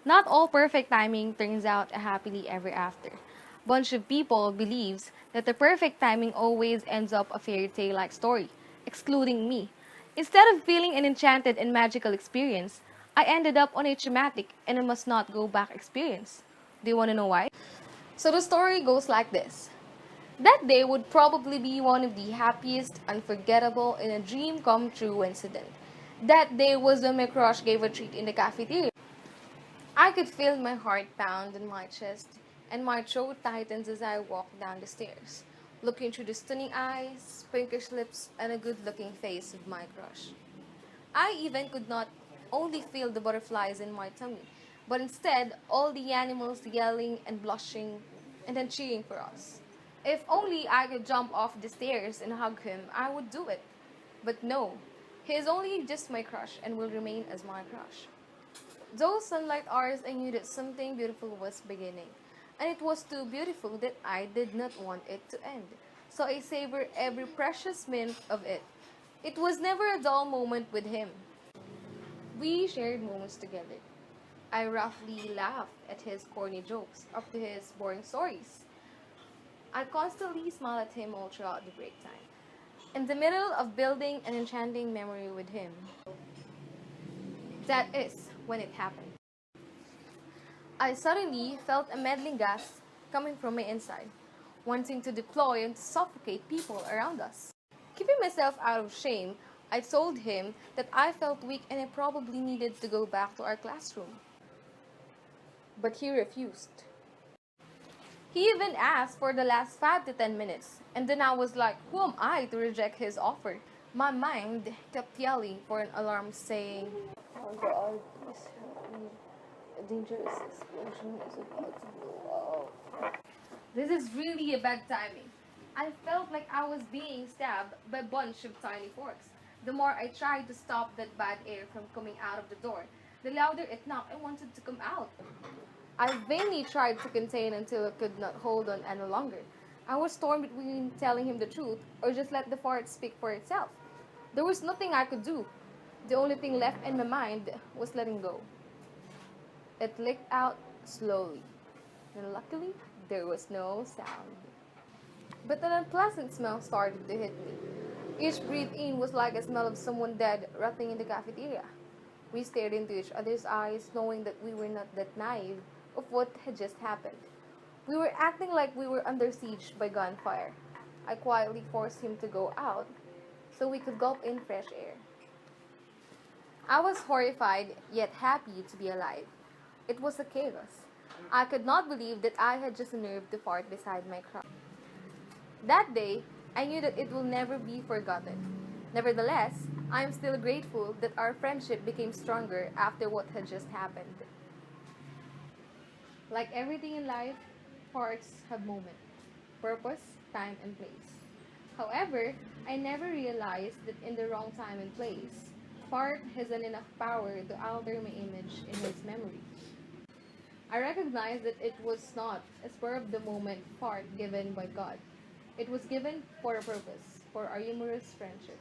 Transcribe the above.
Not all perfect timing turns out a happily ever after. Bunch of people believes that the perfect timing always ends up a fairy tale like story, excluding me. Instead of feeling an enchanted and magical experience, I ended up on a traumatic and I must not go back experience. Do you want to know why? So the story goes like this. That day would probably be one of the happiest, unforgettable, and a dream come true incident. That day was when my crush gave a treat in the cafeteria. I could feel my heart pound in my chest, and my throat tightens as I walked down the stairs, looking through the stunning eyes, pinkish lips, and a good-looking face of my crush. I even could not only feel the butterflies in my tummy, but instead all the animals yelling and blushing and then cheering for us. If only I could jump off the stairs and hug him, I would do it. But no, he is only just my crush and will remain as my crush. Those sunlight hours, I knew that something beautiful was beginning, and it was too beautiful that I did not want it to end. So I savored every precious minute of it. It was never a dull moment with him. We shared moments together. I roughly laughed at his corny jokes, up to his boring stories. I constantly smiled at him all throughout the break time. In the middle of building an enchanting memory with him, that is when it happened. I suddenly felt a meddling gas coming from my inside, wanting to deploy and to suffocate people around us. Keeping myself out of shame, I told him that I felt weak and I probably needed to go back to our classroom. But he refused. He even asked for the last 5 to 10 minutes, and then I was like, who am I to reject his offer? My mind kept yelling for an alarm saying, oh God, please help me. A dangerous explosion is about to blow up. This is really a bad timing. I felt like I was being stabbed by a bunch of tiny forks. The more I tried to stop that bad air from coming out of the door, the louder it knocked and wanted to come out. I vainly tried to contain until I could not hold on any longer. I was torn between telling him the truth or just let the fart speak for itself. There was nothing I could do. The only thing left in my mind was letting go. It leaked out slowly, and luckily there was no sound. But an unpleasant smell started to hit me. Each breath in was like a smell of someone dead rotting in the cafeteria. We stared into each other's eyes, knowing that we were not that naive of what had just happened. We were acting like we were under siege by gunfire. I quietly forced him to go out so we could gulp in fresh air. I was horrified yet happy to be alive. It was a chaos. I could not believe that I had just unnerved the fart beside my crush. That day, I knew that it will never be forgotten. Nevertheless, I am still grateful that our friendship became stronger after what had just happened. Like everything in life, parts have moment, purpose, time, and place. However, I never realized that in the wrong time and place, fart has an enough power to alter my image in his memory. I recognized that it was not a spur of the moment fart given by God. It was given for a purpose, for our humorous friendship.